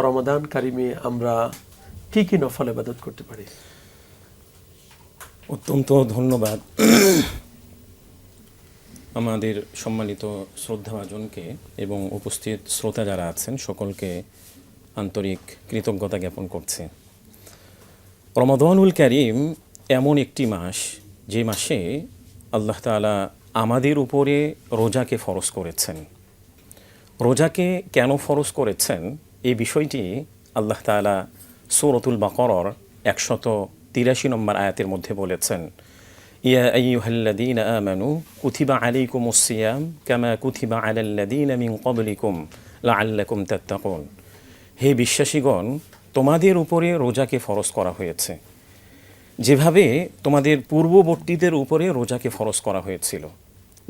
রমাদান কারিমে আমরা কি কি নফল ইবাদত করতে পারি? অত্যন্ত ধন্যবাদ আমাদের সম্মানিত শ্রদ্ধাভাজনকে এবং উপস্থিত শ্রোতা যারা আছেন সকলকে আন্তরিক কৃতজ্ঞতা জ্ঞাপন করছে। রমাদানুল কারীম এমন একটি মাস যে মাসে আল্লাহ তাআলা আমাদের উপরে রোজাকে ফরজ করেছেন। রোজাকে কেন ফরজ করেছেন এই বিষয়টি আল্লাহ তাআলা সূরাতুল বাকারার 183 নম্বর আয়াতের মধ্যে বলেছেন, ইয়া আইয়ুহাল্লাযীনা আমানু কুতিবা আলাইকুমুস সিয়াম কামা কুতিবা আলাল্লাযীনা মিন ক্বাবলিকুম লাআল্লাকুম তাত্তাকুন। হে বিশ্বাসীগণ, তোমাদের উপরে রোজাকে ফরজ করা হয়েছে যেভাবে তোমাদের পূর্ববর্তীদের উপরে রোজাকে ফরজ করা হয়েছিল,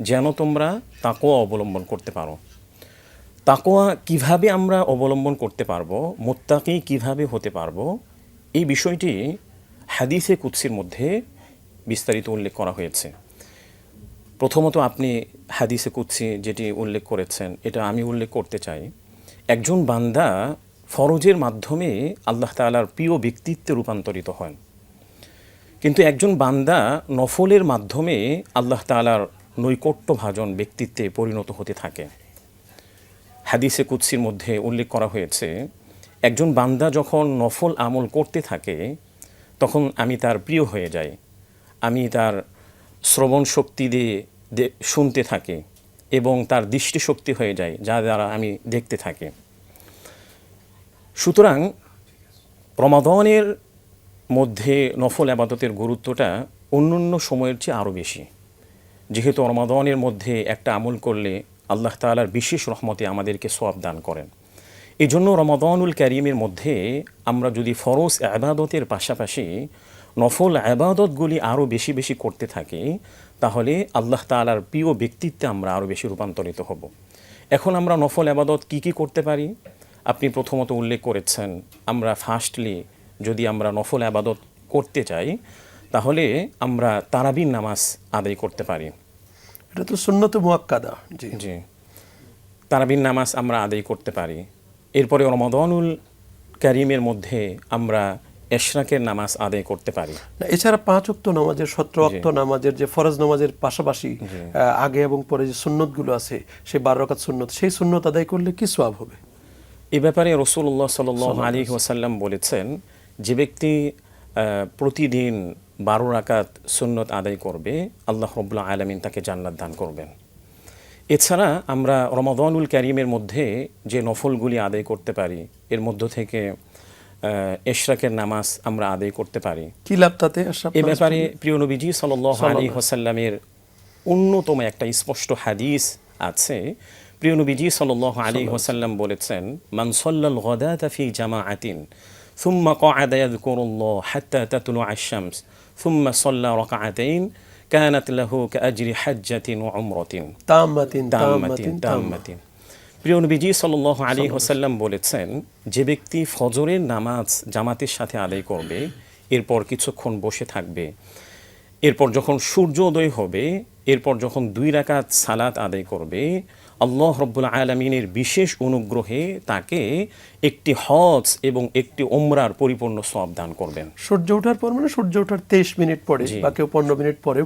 যেন তোমরা তাকওয়া অবলম্বন করতে পারো। তাকওয়া কিভাবে আমরা অবলম্বন করতে পারবো, মুত্তাকি কিভাবে হতে পারবো, এই বিষয়টি হাদিসে কুদসির মধ্যে বিস্তারিত উল্লেখ করা হয়েছে। প্রথমত আপনি হাদিসে কুদসি যেটি উল্লেখ করেছেন এটা আমি উল্লেখ করতে চাই। একজন বান্দা ফরজের মাধ্যমে আল্লাহ তাআলার প্রিয় ব্যক্তিত্বে রূপান্তরিত হন, কিন্তু একজন বান্দা নফলের মাধ্যমে আল্লাহ তাআলার নৈকট্যভাজন ব্যক্তিত্বে পরিণত হতে থাকে। হাদিসে কুদসির মধ্যে উল্লেখ করা হয়েছে, একজন বান্দা যখন নফল আমল করতে থাকে তখন আমি তার প্রিয় হয়ে যাই, আমি তার শ্রবণ শক্তি দিয়ে শুনতে থাকি এবং তার দৃষ্টিশক্তি হয়ে যায় যা দ্বারা আমি দেখতে থাকি। সুতরাং রমাদানের মধ্যে নফল ইবাদতের গুরুত্বটা অন্যান্য সময়ের চেয়ে আরও বেশি, যেহেতু রমাদানের মধ্যে একটা আমল করলে আল্লাহ তাআলার বিশেষ রহমতে আমাদেরকে সওয়াব দান করেন। এই জন্য রমাদানুল কারীমের মধ্যে আমরা যদি ফরজ ইবাদতের পাশাপাশি নফল ইবাদতগুলি আরও বেশি বেশি করতে থাকি তাহলে আল্লাহ তাআলার প্রিয় ব্যক্তিত্বে আমরা আরও বেশি রূপান্তরিত হব। এখন আমরা নফল ইবাদত কি কি করতে পারি? আপনি প্রথমত উল্লেখ করেছেন আমরা ফার্স্টলি যদি আমরা নফল ইবাদত করতে চাই তাহলে আমরা তারাবির নামাজ আদায় করতে পারি। এটা তো সুন্নত মুআক্কাদা। জি জি, তারাবির নামাজ আমরা আদায় করতে পারি। এরপরে রমাদানুল কারীমের মধ্যে আমরা ইশরাকের নামাজ আদায় করতে পারি। এছাড়া 5 ওয়াক্ত নামাজের 17 ওয়াক্ত নামাজের যে ফরজ নামাজের পাশাপাশি আগে এবং পরে যে সুন্নতগুলো আছে সেই 12 রাকাত সুন্নত, সেই সুন্নত আদায় করলে কি সওয়াব হবে? এ ব্যাপারে রাসূলুল্লাহ সাল্লাল্লাহু আলাইহি ওয়াসাল্লাম বলেছেন, যে ব্যক্তি প্রতিদিন 12 রাকাত সুন্নত আদায় করবে আল্লাহ রাব্বুল আলামিন তাকে জান্নাত দান করবেন। এছাড়া আমরা রমাদানুল কারীমের মধ্যে যে নফলগুলি আদায় করতে পারি এর মধ্য থেকে ইশরাকের নামাজ আমরা আদায় করতে পারি। কি লাভ তাতে? এ ব্যাপারে প্রিয় নবীজি সাল্লাল্লাহু আলাইহি ওয়াসাল্লামের অন্যতম একটা স্পষ্ট হাদিস আছে। প্রিয় নবীজি সাল্লাল্লাহু আলাইহি ওয়াসাল্লাম বলেছেন, মান সাল্লাল গাদাতা ফি জামাআতিন সুম্মা ক্বাআদা ইয়াযকুরুল্লাহ হাত্তা তাতলুআ আশ-শামস সুম্মা সাল্লা রাকাআতাইন কানাত লাহু কাআজরি হাজ্জাতিন ওয়া উমরাতিন তাম্মাতিন। প্রিয় নবীজি সাল্লাল্লাহু আলাইহি ওয়াসাল্লাম বলেছেন, যে ব্যক্তি ফজরের নামাজ জামাতের সাথে আদায় করবে, এরপর কিছুক্ষণ বসে থাকবে, এরপর যখন সূর্যোদয় হবে, এরপর যখন 2 রাকাত সালাত আদায় করবে, আল্লাহ রাব্বুল আলামিনের বিশেষ অনুগ্রহে তাকে একটি হজ এবং একটি উমরার পরিপূর্ণ সওয়াব দান করবেন। সূর্য ওঠার পর, মানে সূর্য ওঠার 23 মিনিট পরে বা কেউ 15 মিনিট পরে।